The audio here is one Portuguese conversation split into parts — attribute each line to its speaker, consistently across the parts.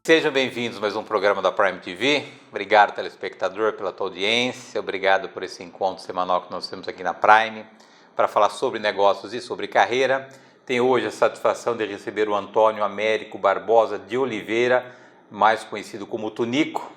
Speaker 1: Sejam bem-vindos a mais um programa da Prime TV. Obrigado, telespectador, pela tua audiência. Obrigado por esse encontro semanal que nós temos aqui na Prime para falar sobre negócios e sobre carreira. Tenho hoje a satisfação de receber o Antônio Américo Barbosa de Oliveira, mais conhecido como Tunico,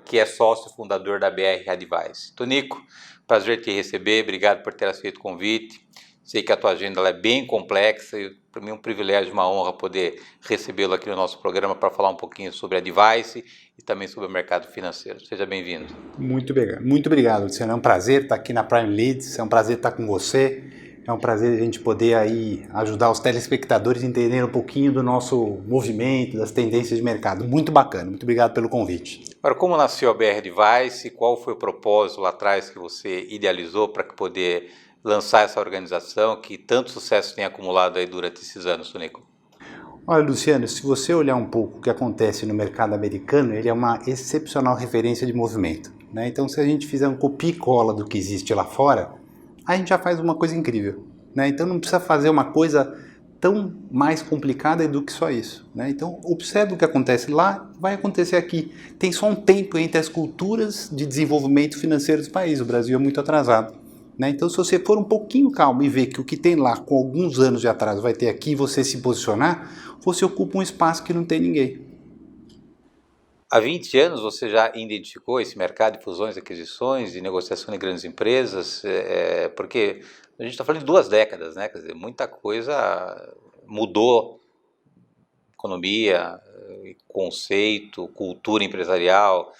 Speaker 1: que é sócio fundador da BR Advice. Tunico, prazer te receber. Obrigado por ter aceito o convite. Sei que a tua agenda é bem complexa e para mim é um privilégio, uma honra poder recebê-lo aqui no nosso programa para falar um pouquinho sobre a Advice e também sobre o mercado financeiro. Seja bem-vindo.
Speaker 2: Muito obrigado, Luciano. É um prazer estar aqui na Prime Leads, é um prazer estar com você, é um prazer a gente poder aí ajudar os telespectadores a entenderem um pouquinho do nosso movimento, das tendências de mercado. Muito bacana, muito obrigado pelo convite.
Speaker 1: Agora, como nasceu a BR Advice? Qual foi o propósito lá atrás que você idealizou para poder lançar essa organização que tanto sucesso tem acumulado aí durante esses anos, Tonico?
Speaker 2: Olha, Luciano, se você olhar um pouco o que acontece no mercado americano, ele é uma excepcional referência de movimento, né? Então, se a gente fizer um copia e cola do que existe lá fora, a gente já faz uma coisa incrível, né? Então, não precisa fazer uma coisa tão mais complicada do que só isso, né? Então, observe o que acontece lá, vai acontecer aqui. Tem só um tempo entre as culturas de desenvolvimento financeiro dos países. O Brasil é muito atrasado. Então, se você for um pouquinho calmo e ver que o que tem lá com alguns anos de atraso vai ter aqui e você se posicionar, você ocupa um espaço que não tem ninguém.
Speaker 1: Há 20 anos você já identificou esse mercado de fusões, aquisições e negociação de grandes empresas? Porque a gente está falando de 2 décadas, né? Quer dizer, muita coisa mudou, economia, conceito, cultura empresarial,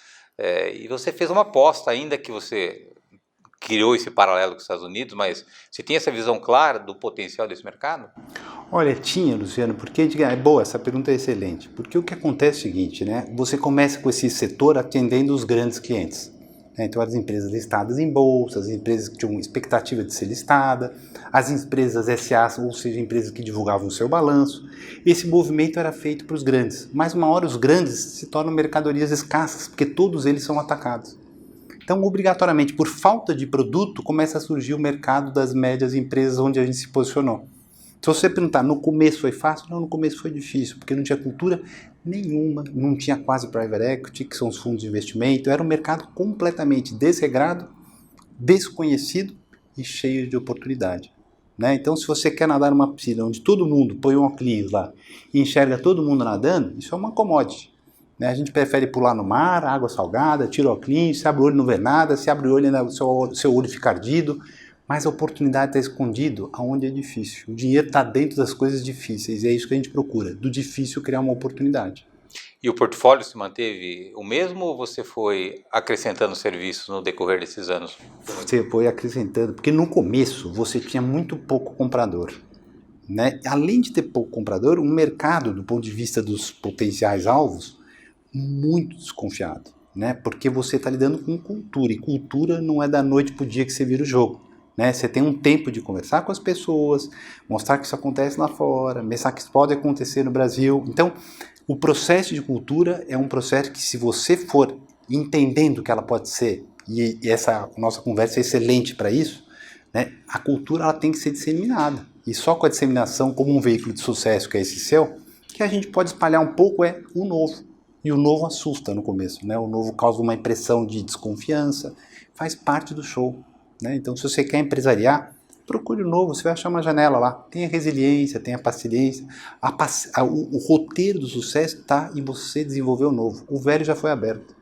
Speaker 1: e você fez uma aposta, ainda que você criou esse paralelo com os Estados Unidos, mas você tinha essa visão clara do potencial desse mercado?
Speaker 2: Olha, tinha, Luciano, porque é boa, essa pergunta é excelente, porque o que acontece é o seguinte, né? Você começa com esse setor atendendo os grandes clientes, né? Então as empresas listadas em bolsa, as empresas que tinham expectativa de ser listada, as empresas SA, ou seja, empresas que divulgavam o seu balanço. Esse movimento era feito para os grandes, mas uma hora os grandes se tornam mercadorias escassas, porque todos eles são atacados. Então, obrigatoriamente, por falta de produto, começa a surgir o mercado das médias empresas onde a gente se posicionou. Se você perguntar, no começo foi fácil? Não, no começo foi difícil, porque não tinha cultura nenhuma, não tinha quase private equity, que são os fundos de investimento, era um mercado completamente desregrado, desconhecido e cheio de oportunidade. Né? Então, se você quer nadar numa piscina onde todo mundo põe um óculos lá e enxerga todo mundo nadando, isso é uma commodity. Né? A gente prefere pular no mar, água salgada, tira o óculos, se abre o olho não vê nada, se abre o olho o seu olho fica ardido, mas a oportunidade está escondida aonde é difícil. O dinheiro está dentro das coisas difíceis e é isso que a gente procura, do difícil criar uma oportunidade.
Speaker 1: E o portfólio se manteve o mesmo ou você foi acrescentando serviços no decorrer desses anos?
Speaker 2: Você foi acrescentando, porque no começo você tinha muito pouco comprador. Né? Além de ter pouco comprador, um mercado, do ponto de vista dos potenciais alvos, muito desconfiado. Né? Porque você está lidando com cultura, e cultura não é da noite para o dia que você vira o jogo. Né? Você tem um tempo de conversar com as pessoas, mostrar que isso acontece lá fora, mostrar que isso pode acontecer no Brasil. Então, o processo de cultura é um processo que, se você for entendendo que ela pode ser, e essa nossa conversa é excelente para isso, né? A cultura ela tem que ser disseminada. E só com a disseminação, como um veículo de sucesso que é esse seu, que a gente pode espalhar um pouco o novo. E o novo assusta no começo, né? O novo causa uma impressão de desconfiança, faz parte do show. Né? Então, se você quer empresariar, procure o novo, você vai achar uma janela lá. Tenha resiliência, tenha paciência. O roteiro do sucesso está em você desenvolver o novo. O velho já foi aberto.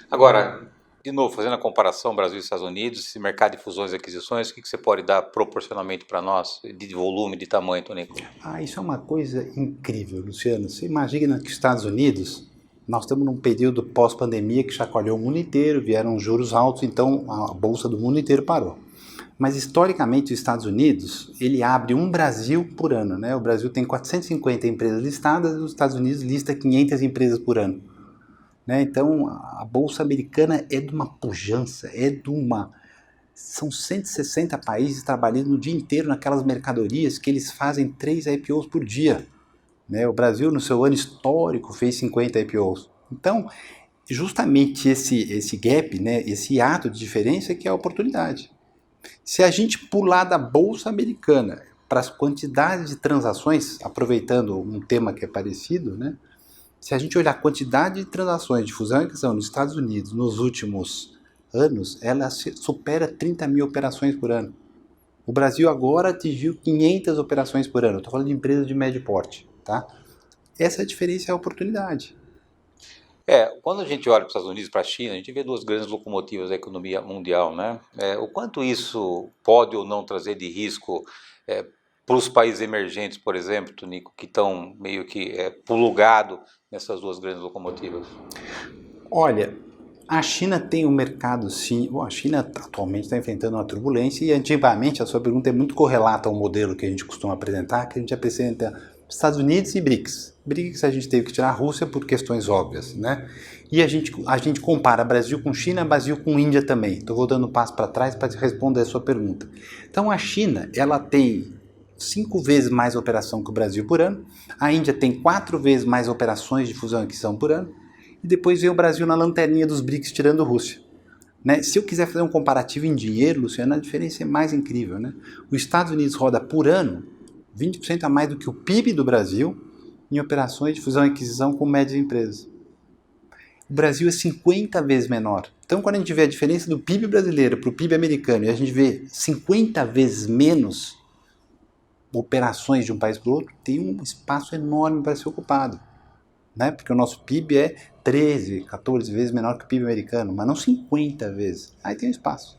Speaker 1: Agora, de novo, fazendo a comparação Brasil e Estados Unidos, esse mercado de fusões e aquisições, o que você pode dar proporcionalmente para nós, de volume, de tamanho, Tonico?
Speaker 2: Isso é uma coisa incrível, Luciano. Você imagina que os Estados Unidos, nós estamos num período pós-pandemia que chacoalhou o mundo inteiro, vieram juros altos, então a bolsa do mundo inteiro parou. Mas historicamente os Estados Unidos, ele abre um Brasil por ano, né? O Brasil tem 450 empresas listadas e os Estados Unidos lista 500 empresas por ano. Né? Então a bolsa americana é de uma pujança, são 160 países trabalhando o dia inteiro naquelas mercadorias que eles fazem 3 IPOs por dia. Né? O Brasil, no seu ano histórico, fez 50 IPOs. Então, justamente esse gap, né, esse ato de diferença é que é a oportunidade. Se a gente pular da Bolsa Americana para as quantidades de transações, aproveitando um tema que é parecido, né, Se a gente olhar a quantidade de transações de fusão e aquisição nos Estados Unidos nos últimos anos, ela supera 30 mil operações por ano. O Brasil agora atingiu 500 operações por ano. Estou falando de empresas de médio porte. Tá? Essa diferença é a oportunidade.
Speaker 1: Quando a gente olha para os Estados Unidos, para a China, a gente vê duas grandes locomotivas da economia mundial, né? O quanto isso pode ou não trazer de risco para os países emergentes, por exemplo, Tonico, que estão meio que plugados nessas duas grandes locomotivas?
Speaker 2: Olha, a China tem um mercado, sim. Bom, a China atualmente está enfrentando uma turbulência e antigamente a sua pergunta é muito correlata ao modelo que a gente costuma apresentar, que a gente apresenta Estados Unidos e BRICS. BRICS a gente teve que tirar a Rússia por questões óbvias, né? E a gente compara Brasil com China, Brasil com Índia também. Estou voltando um passo para trás para responder a sua pergunta. Então a China, ela tem 5 vezes mais operação que o Brasil por ano, a Índia tem 4 vezes mais operações de fusão e aquisição por ano, e depois vem o Brasil na lanterninha dos BRICS tirando a Rússia. Né? Se eu quiser fazer um comparativo em dinheiro, Luciano, a diferença é mais incrível. Né? Os Estados Unidos roda por ano 20% a mais do que o PIB do Brasil em operações de fusão e aquisição com médias empresas. O Brasil é 50 vezes menor. Então, quando a gente vê a diferença do PIB brasileiro para o PIB americano e a gente vê 50 vezes menos operações de um país para o outro, tem um espaço enorme para ser ocupado. Né? Porque o nosso PIB é 13, 14 vezes menor que o PIB americano, mas não 50 vezes. Aí tem um espaço.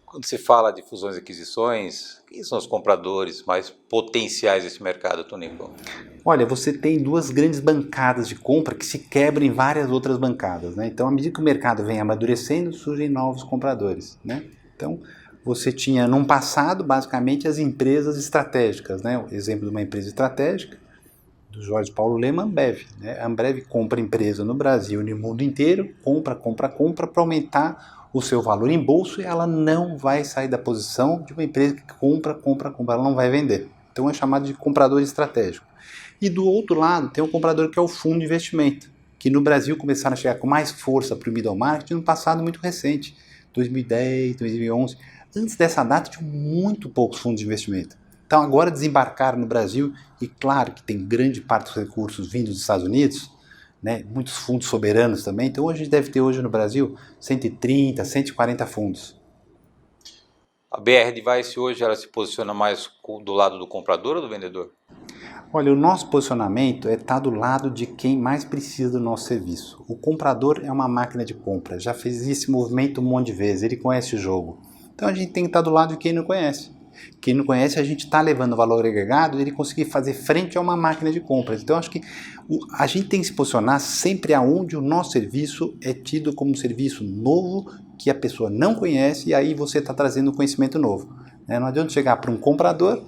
Speaker 1: Quando se fala de fusões e aquisições, quem são os compradores mais potenciais desse mercado, Tonico?
Speaker 2: Olha, você tem duas grandes bancadas de compra que se quebram em várias outras bancadas. Né? Então, à medida que o mercado vem amadurecendo, surgem novos compradores. Né? Então, você tinha, num passado, basicamente, as empresas estratégicas. Né? O exemplo de uma empresa estratégica, do Jorge Paulo Lema, Ambev. Né? A Ambev compra empresa no Brasil e no mundo inteiro, compra para aumentar o seu valor em bolsa, e ela não vai sair da posição de uma empresa que compra, ela não vai vender. Então é chamado de comprador estratégico. E do outro lado tem um comprador que é o fundo de investimento, que no Brasil começaram a chegar com mais força para o middle market no passado muito recente, 2010, 2011. Antes dessa data tinham muito poucos fundos de investimento. Então agora desembarcaram no Brasil, e claro que tem grande parte dos recursos vindos dos Estados Unidos, né, muitos fundos soberanos também. Então hoje a gente deve ter hoje no Brasil 130, 140 fundos.
Speaker 1: A BR Device hoje ela se posiciona mais do lado do comprador ou do vendedor?
Speaker 2: Olha, o nosso posicionamento é estar do lado de quem mais precisa do nosso serviço. O comprador é uma máquina de compra, já fez esse movimento um monte de vezes, ele conhece o jogo. Então a gente tem que estar do lado de quem não conhece. Quem não conhece, a gente está levando valor agregado e ele conseguir fazer frente a uma máquina de compras. Então, acho que a gente tem que se posicionar sempre aonde o nosso serviço é tido como um serviço novo, que a pessoa não conhece, e aí você está trazendo um conhecimento novo. Não adianta chegar para um comprador,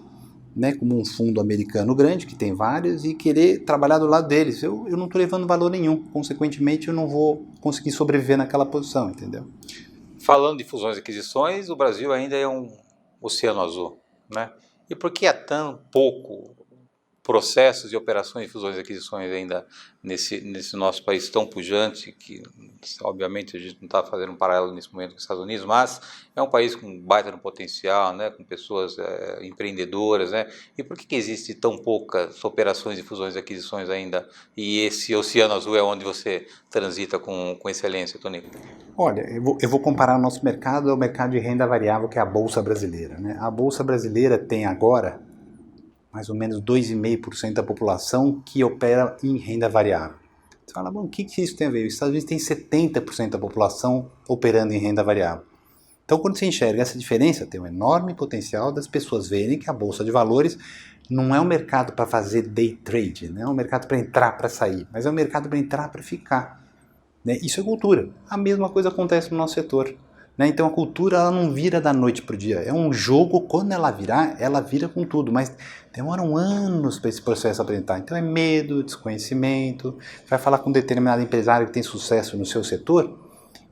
Speaker 2: né, como um fundo americano grande, que tem vários, e querer trabalhar do lado deles. Eu não estou levando valor nenhum, consequentemente eu não vou conseguir sobreviver naquela posição, entendeu?
Speaker 1: Falando de fusões e aquisições, o Brasil ainda é um oceano azul, né? E por que há tão pouco processos e operações de fusões e aquisições ainda nesse nosso país tão pujante, que obviamente a gente não está fazendo um paralelo nesse momento com os Estados Unidos, mas é um país com baita no potencial, né? Com pessoas empreendedoras, né? E por que existe tão poucas operações de fusões e aquisições ainda? E esse oceano azul é onde você transita com excelência, Tonico?
Speaker 2: Olha, eu vou comparar o nosso mercado ao mercado de renda variável, que é a Bolsa Brasileira. Né? A Bolsa Brasileira tem agora mais ou menos 2,5% da população que opera em renda variável. Você fala, bom, o que isso tem a ver? Os Estados Unidos tem 70% da população operando em renda variável. Então, quando você enxerga essa diferença, tem um enorme potencial das pessoas verem que a Bolsa de Valores não é um mercado para fazer day trade, não é um mercado para entrar, para sair, mas é um mercado para entrar, para ficar. Isso é cultura. A mesma coisa acontece no nosso setor. Então a cultura ela não vira da noite para o dia. É um jogo, quando ela virar, ela vira com tudo. Mas demoram anos para esse processo apresentar. Então é medo, desconhecimento. Vai falar com um determinado empresário que tem sucesso no seu setor,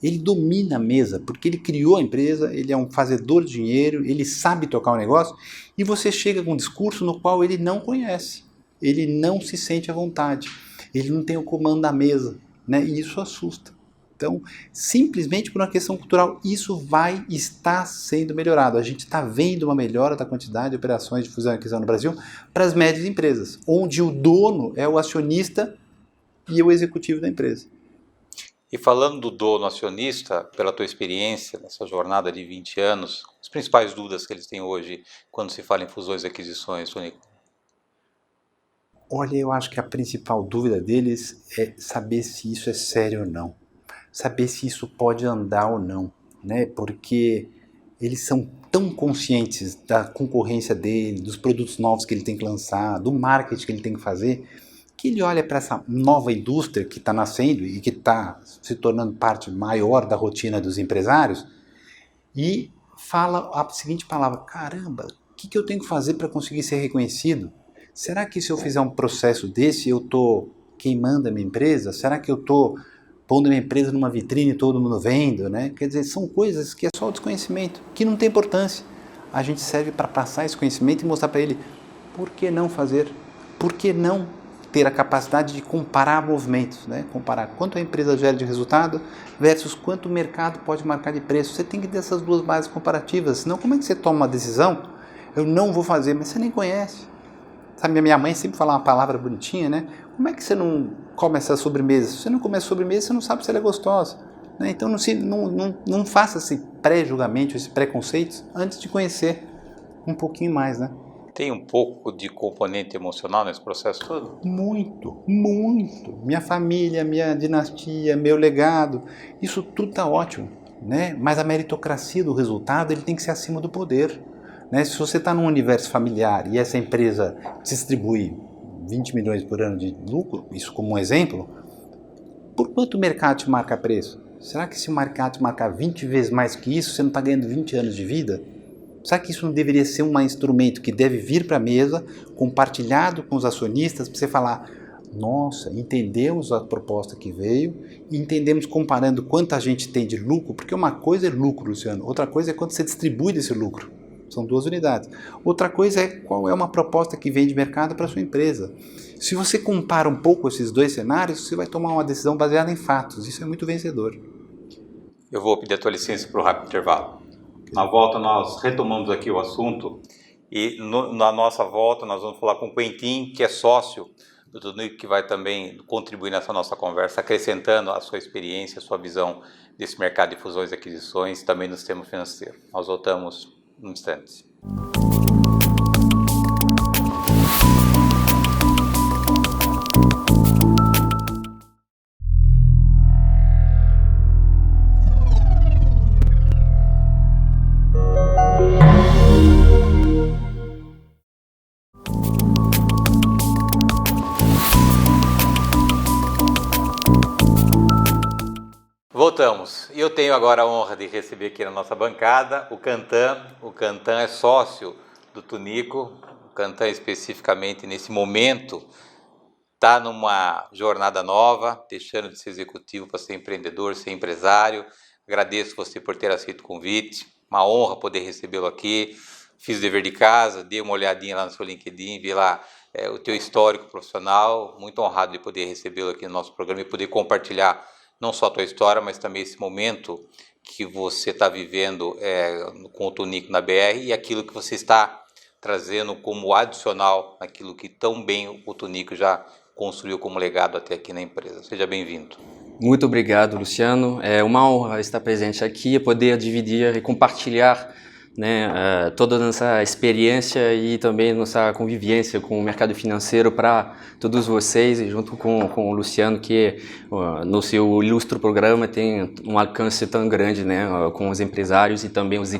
Speaker 2: ele domina a mesa, porque ele criou a empresa, ele é um fazedor de dinheiro, ele sabe tocar o negócio, e você chega com um discurso no qual ele não conhece. Ele não se sente à vontade. Ele não tem o comando da mesa. E isso assusta. Então, simplesmente por uma questão cultural, isso vai estar sendo melhorado. A gente está vendo uma melhora da quantidade de operações de fusão e aquisição no Brasil para as médias empresas, onde o dono é o acionista e o executivo da empresa.
Speaker 1: E falando do dono acionista, pela tua experiência nessa jornada de 20 anos, as principais dúvidas que eles têm hoje quando se fala em fusões e aquisições, Tonico?
Speaker 2: Olha, eu acho que a principal dúvida deles é saber se isso é sério ou não. Saber se isso pode andar ou não, né? Porque eles são tão conscientes da concorrência dele, dos produtos novos que ele tem que lançar, do marketing que ele tem que fazer, que ele olha para essa nova indústria que está nascendo e que está se tornando parte maior da rotina dos empresários e fala a seguinte palavra: caramba, o que eu tenho que fazer para conseguir ser reconhecido? Será que se eu fizer um processo desse eu estou queimando a minha empresa? Será que eu estou pondo a minha empresa numa vitrine e todo mundo vendo, né? Quer dizer, são coisas que é só o desconhecimento, que não tem importância. A gente serve para passar esse conhecimento e mostrar para ele por que não fazer, por que não ter a capacidade de comparar movimentos, né? Comparar quanto a empresa gera de resultado versus quanto o mercado pode marcar de preço. Você tem que ter essas duas bases comparativas, senão como é que você toma uma decisão? Eu não vou fazer, mas você nem conhece. Sabe, minha mãe sempre fala uma palavra bonitinha, né? Como é que você não come essa sobremesa? Se você não comer sobremesa, você não sabe se ela é gostosa. Né? Então não faça esse pré-julgamento, esse preconceito antes de conhecer um pouquinho mais, né?
Speaker 1: Tem um pouco de componente emocional nesse processo todo?
Speaker 2: Muito, muito. Minha família, minha dinastia, meu legado, isso tudo está ótimo, né? Mas a meritocracia do resultado ele tem que ser acima do poder. Né? Se você está num universo familiar e essa empresa distribui 20 milhões por ano de lucro, isso como um exemplo, por quanto o mercado te marca preço? Será que se o mercado te marcar 20 vezes mais que isso, você não está ganhando 20 anos de vida? Será que isso não deveria ser um instrumento que deve vir para a mesa, compartilhado com os acionistas, para você falar: nossa, entendemos a proposta que veio, entendemos comparando quanto a gente tem de lucro, porque uma coisa é lucro, Luciano, outra coisa é quanto você distribui desse lucro. São duas unidades. Outra coisa é qual é uma proposta que vem de mercado para a sua empresa. Se você compara um pouco esses dois cenários, você vai tomar uma decisão baseada em fatos. Isso é muito vencedor.
Speaker 1: Eu vou pedir a tua licença para o rápido intervalo. Na volta nós retomamos aqui o assunto e na nossa volta nós vamos falar com o Quentin, que é sócio do Tonico, que vai também contribuir nessa nossa conversa, acrescentando a sua experiência, a sua visão desse mercado de fusões e aquisições, também no sistema financeiro. Nós voltamos num instante. Voltamos. E eu tenho agora a honra de receber aqui na nossa bancada o Cantan. O Cantan é sócio do Tonico. O Cantan, especificamente nesse momento, está numa jornada nova, deixando de ser executivo para ser empreendedor, ser empresário. Agradeço você por ter aceito o convite. Uma honra poder recebê-lo aqui. Fiz o dever de casa, dei uma olhadinha lá no seu LinkedIn, vi lá o teu histórico profissional. Muito honrado de poder recebê-lo aqui no nosso programa e poder compartilhar não só a tua história, mas também esse momento que você está vivendo com o Tonico na BR e aquilo que você está trazendo como adicional naquilo que tão bem o Tonico já construiu como legado até aqui na empresa. Seja bem-vindo.
Speaker 3: Muito obrigado, Luciano. É uma honra estar presente aqui e poder dividir e compartilhar, né, toda a nossa experiência e também nossa convivência com o mercado financeiro para todos vocês, e junto com o Luciano, que no seu ilustre programa tem um alcance tão grande, né, com os empresários e também os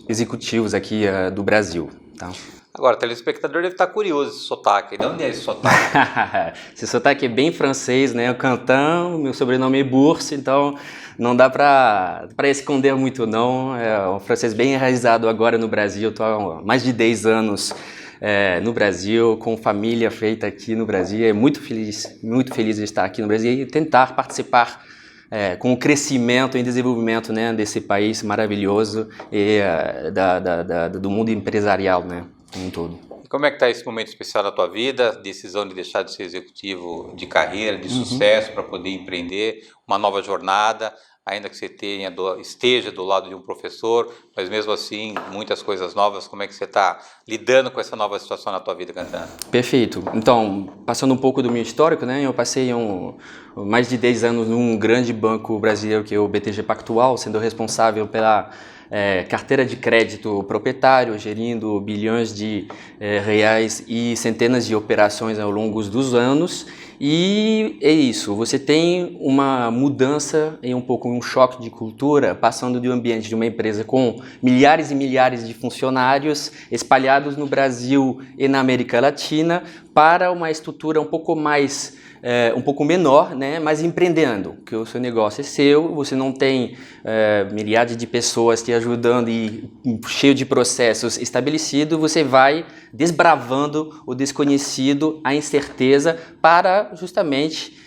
Speaker 3: executivos aqui do Brasil. Tá?
Speaker 1: Agora, o telespectador deve estar curioso esse sotaque. De onde é esse sotaque?
Speaker 3: Esse sotaque é bem francês, né? O Cantan, meu sobrenome é Bourse, então não dá para esconder muito, não. É um francês bem enraizado agora no Brasil. Estou há mais de 10 anos no Brasil, com família feita aqui no Brasil. É muito feliz de estar aqui no Brasil e tentar participar com o crescimento e desenvolvimento, né, desse país maravilhoso e do mundo empresarial, né, como um todo.
Speaker 1: E como é que está esse momento especial da tua vida? Decisão de deixar de ser executivo de carreira, de sucesso, para poder empreender, uma nova jornada. ainda que você esteja do lado de um professor, mas mesmo assim, muitas coisas novas. Como é que você está lidando com essa nova situação na tua vida, Cantan?
Speaker 3: Perfeito. Então, passando um pouco do meu histórico, né, eu passei mais de 10 anos num grande banco brasileiro, que é o BTG Pactual, sendo responsável pela carteira de crédito proprietário, gerindo bilhões de reais e centenas de operações ao longo dos anos. E é isso, você tem uma mudança e um pouco um choque de cultura, passando de um ambiente de uma empresa com milhares e milhares de funcionários espalhados no Brasil e na América Latina para uma estrutura um pouco mais um pouco menor, né, mas empreendendo, que o seu negócio é seu, você não tem milhares de pessoas te ajudando e cheio de processos estabelecidos, você vai desbravando o desconhecido, a incerteza, para justamente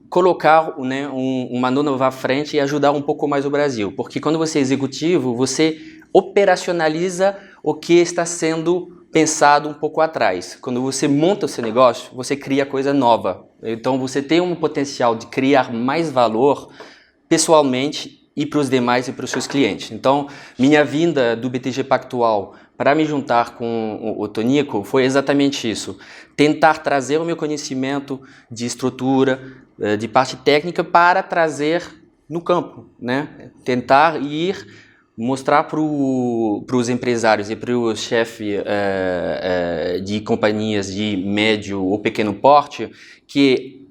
Speaker 3: colocar, né, uma nova frente e ajudar um pouco mais o Brasil. Porque quando você é executivo, você operacionaliza o que está sendo pensado um pouco atrás. Quando você monta o seu negócio, você cria coisa nova. Então você tem um potencial de criar mais valor pessoalmente e para os demais e para os seus clientes. Então, minha vinda do BTG Pactual para me juntar com o Tonico foi exatamente isso. Tentar trazer o meu conhecimento de estrutura, de parte técnica, para trazer no campo, né? Tentar ir mostrar para os empresários e para os chefes de companhias de médio ou pequeno porte que,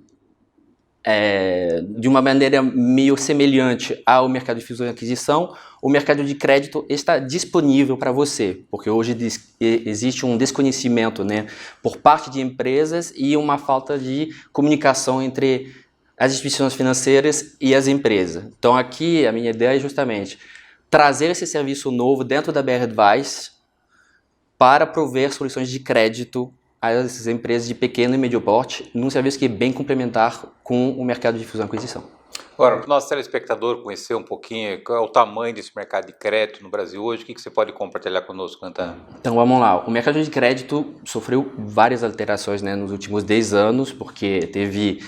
Speaker 3: de uma maneira meio semelhante ao mercado de fusão e aquisição, o mercado de crédito está disponível para você, porque hoje existe um desconhecimento, né, por parte de empresas e uma falta de comunicação entre as instituições financeiras e as empresas. Então aqui a minha ideia é justamente trazer esse serviço novo dentro da BR Advice para prover soluções de crédito às empresas de pequeno e médio porte, num serviço que é bem complementar com o mercado de fusão e aquisição.
Speaker 1: Agora, para o nosso telespectador conhecer um pouquinho qual é o tamanho desse mercado de crédito no Brasil hoje, o que você pode compartilhar conosco, Cantan?
Speaker 3: Então vamos lá, o mercado de crédito sofreu várias alterações, né, nos últimos 10 anos, porque teve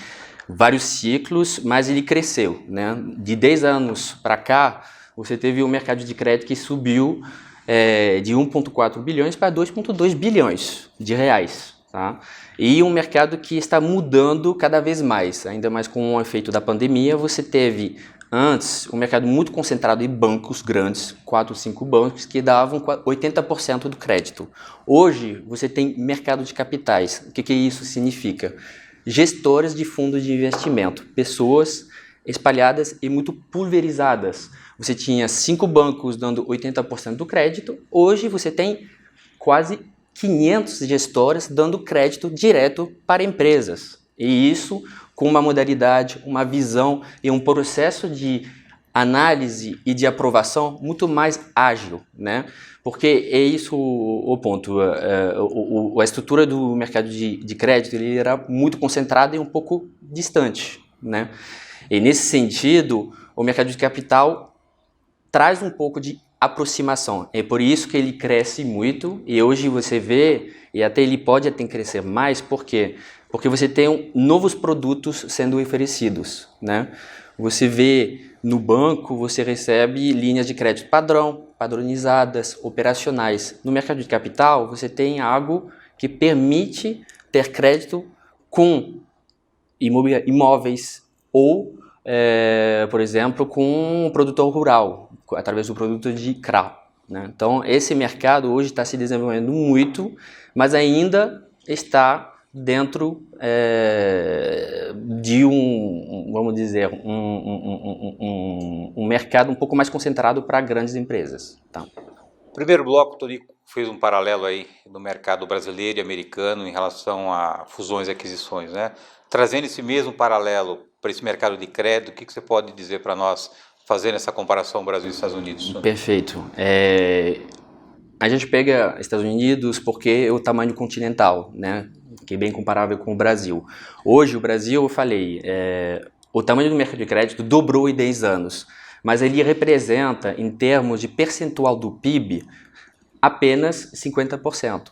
Speaker 3: vários ciclos, mas ele cresceu, né? De 10 anos para cá, você teve um mercado de crédito que subiu de 1,4 bilhões para 2,2 bilhões de reais. Tá? E um mercado que está mudando cada vez mais, ainda mais com o efeito da pandemia. Você teve antes um mercado muito concentrado em bancos grandes, 4 ou 5 bancos, que davam 80% do crédito. Hoje você tem mercado de capitais. O que isso significa? Gestores de fundos de investimento, pessoas espalhadas e muito pulverizadas. Você tinha 5 bancos dando 80% do crédito, hoje você tem quase 500 gestores dando crédito direto para empresas. E isso com uma modalidade, uma visão e um processo de análise e de aprovação muito mais ágil, né? Porque é isso o ponto. A estrutura do mercado de crédito ele era muito concentrada e um pouco distante, né? E nesse sentido, o mercado de capital traz um pouco de aproximação. É por isso que ele cresce muito e hoje você vê, e até ele pode até crescer mais, por quê? Porque você tem novos produtos sendo oferecidos, né? Você vê no banco, você recebe linhas de crédito padrão, padronizadas, operacionais. No mercado de capital, você tem algo que permite ter crédito com imóveis ou, por exemplo, com um produtor rural, através do produto de CRA. Né? Então, esse mercado hoje está se desenvolvendo muito, mas ainda está dentro de vamos dizer, um mercado um pouco mais concentrado para grandes empresas. Tá?
Speaker 1: Primeiro bloco, o Tonico fez um paralelo aí no mercado brasileiro e americano em relação a fusões e aquisições, né? Trazendo esse mesmo paralelo para esse mercado de crédito, o que você pode dizer para nós, fazendo essa comparação Brasil e Estados Unidos?
Speaker 3: Perfeito. A gente pega Estados Unidos porque é o tamanho continental, né? Que é bem comparável com o Brasil. Hoje, o Brasil, eu falei, o tamanho do mercado de crédito dobrou em 10 anos, mas ele representa, em termos de percentual do PIB, apenas 50%.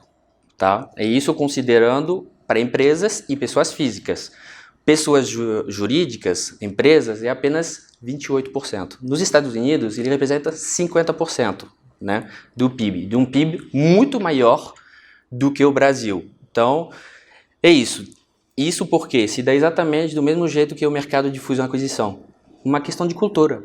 Speaker 3: Tá? É isso considerando para empresas e pessoas físicas. pessoas jurídicas, empresas, é apenas 28%. Nos Estados Unidos, ele representa 50%, né, do PIB, de um PIB muito maior do que o Brasil. Então, é isso. Isso porque se dá exatamente do mesmo jeito que o mercado de fusão e aquisição. Uma questão de cultura,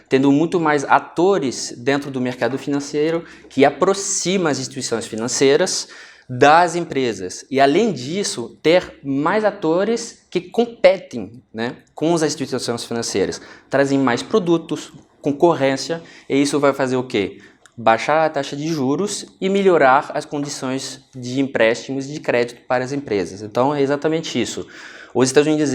Speaker 3: tendo muito mais atores dentro do mercado financeiro que aproxima as instituições financeiras das empresas. E, além disso, ter mais atores que competem, né, com as instituições financeiras, trazem mais produtos, concorrência, e isso vai fazer o quê? Baixar a taxa de juros e melhorar as condições de empréstimos e de crédito para as empresas. Então, é exatamente isso. Os Estados Unidos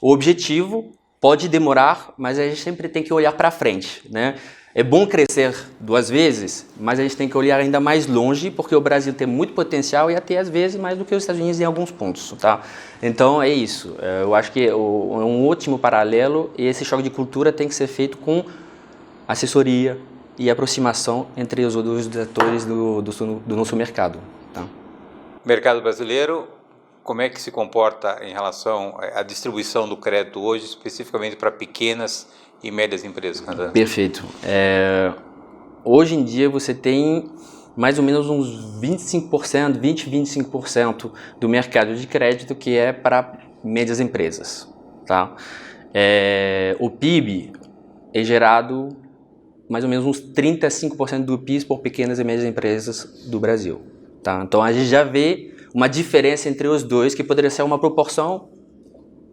Speaker 3: o objetivo pode demorar, mas a gente sempre tem que olhar para frente, né? É bom crescer 2 vezes, mas a gente tem que olhar ainda mais longe, porque o Brasil tem muito potencial e até às vezes mais do que os Estados Unidos em alguns pontos, tá? Então é isso. Eu acho que é um ótimo paralelo e esse choque de cultura tem que ser feito com assessoria e aproximação entre os dois atores do nosso mercado, tá?
Speaker 1: Mercado brasileiro, como é que se comporta em relação à distribuição do crédito hoje, especificamente para pequenas e médias empresas, Cantan?
Speaker 3: Perfeito. Hoje em dia você tem mais ou menos uns 25%, 25% do mercado de crédito que é para médias empresas, tá? O PIB é gerado mais ou menos uns 35% do PIB por pequenas e médias empresas do Brasil, tá? Então a gente já vê uma diferença entre os dois que poderia ser uma proporção,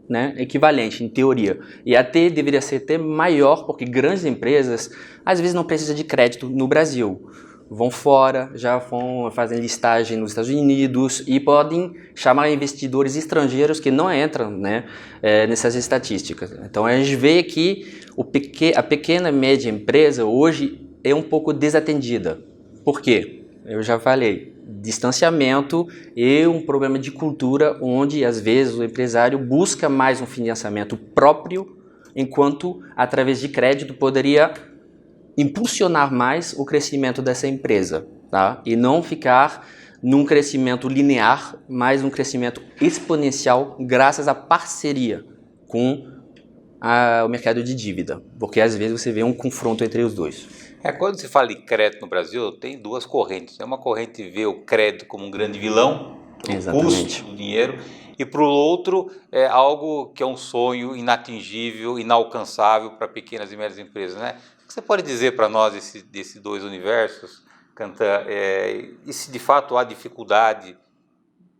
Speaker 3: né, equivalente, em teoria. E até deveria ser até maior, porque grandes empresas, às vezes, não precisam de crédito no Brasil. Vão fora, já fazem listagem nos Estados Unidos e podem chamar investidores estrangeiros que não entram, né, nessas estatísticas. Então, a gente vê que a pequena e média empresa hoje é um pouco desatendida. Por quê? Eu já falei. Distanciamento e um problema de cultura onde, às vezes, o empresário busca mais um financiamento próprio, enquanto, através de crédito, poderia impulsionar mais o crescimento dessa empresa, tá? E não ficar num crescimento linear, mas num crescimento exponencial graças à parceria com o mercado de dívida, porque, às vezes, você vê um confronto entre os dois.
Speaker 1: Quando se fala em crédito no Brasil, tem 2 correntes. Uma corrente vê o crédito como um grande vilão, o custo do dinheiro, e para o outro é algo que é um sonho inatingível, inalcançável para pequenas e médias empresas, né? O que você pode dizer para nós desses 2 universos, Cantan? E se de fato há dificuldade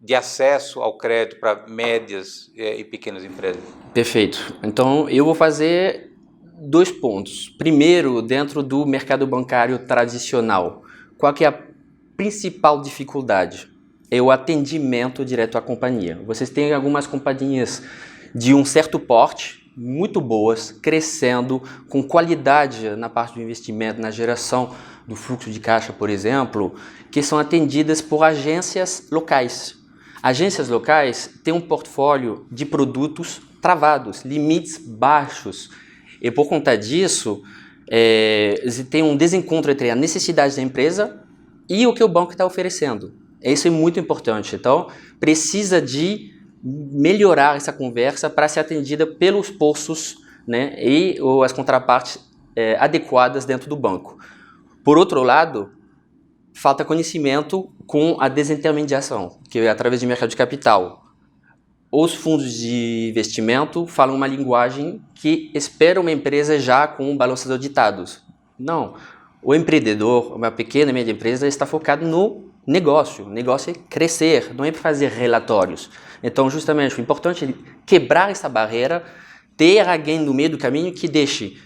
Speaker 1: de acesso ao crédito para médias e pequenas empresas?
Speaker 3: Perfeito. Então, eu vou fazer 2 pontos. Primeiro, dentro do mercado bancário tradicional, qual que é a principal dificuldade? É o atendimento direto à companhia. Vocês têm algumas companhias de um certo porte, muito boas, crescendo, com qualidade na parte do investimento, na geração do fluxo de caixa, por exemplo, que são atendidas por agências locais. Agências locais têm um portfólio de produtos travados, limites baixos. E por conta disso, tem um desencontro entre a necessidade da empresa e o que o banco está oferecendo. Isso é muito importante. Então, precisa de melhorar essa conversa para ser atendida pelos postos, né, e as contrapartes adequadas dentro do banco. Por outro lado, falta conhecimento com a desintermediação, que é através de mercado de capital. Os fundos de investimento falam uma linguagem que espera uma empresa já com um balançador de dados. Não. O empreendedor, uma pequena e média empresa, está focado no negócio. O negócio é crescer, não é para fazer relatórios. Então, justamente, o importante é quebrar essa barreira, ter alguém no meio do caminho que deixe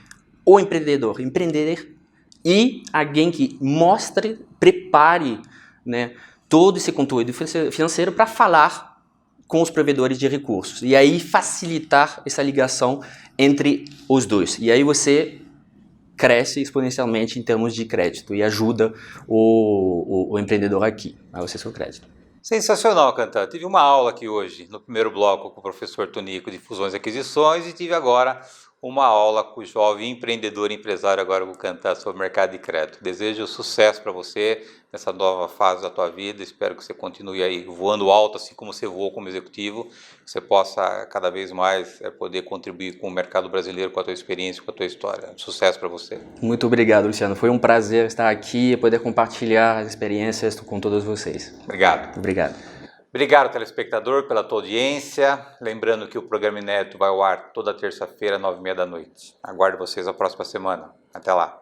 Speaker 3: o empreendedor empreender e alguém que mostre, prepare, né, todo esse conteúdo financeiro para falar com os provedores de recursos. E aí facilitar essa ligação entre os dois. E aí você cresce exponencialmente em termos de crédito e ajuda o empreendedor aqui a acessar o crédito.
Speaker 1: Sensacional, Cantan. Tive uma aula aqui hoje, no primeiro bloco, com o professor Tonico de Fusões e Aquisições, e tive agora uma aula com o jovem empreendedor e empresário agora vou cantar sobre o mercado de crédito. Desejo sucesso para você nessa nova fase da tua vida. Espero que você continue aí voando alto, assim como você voou como executivo, que você possa cada vez mais poder contribuir com o mercado brasileiro, com a tua experiência, com a tua história. Sucesso para você.
Speaker 3: Muito obrigado, Luciano. Foi um prazer estar aqui e poder compartilhar as experiências com todos vocês.
Speaker 1: Obrigado.
Speaker 3: Obrigado.
Speaker 1: Obrigado, telespectador, pela tua audiência. Lembrando que o programa inédito vai ao ar toda terça-feira, 9h30 da noite. Aguardo vocês na próxima semana. Até lá.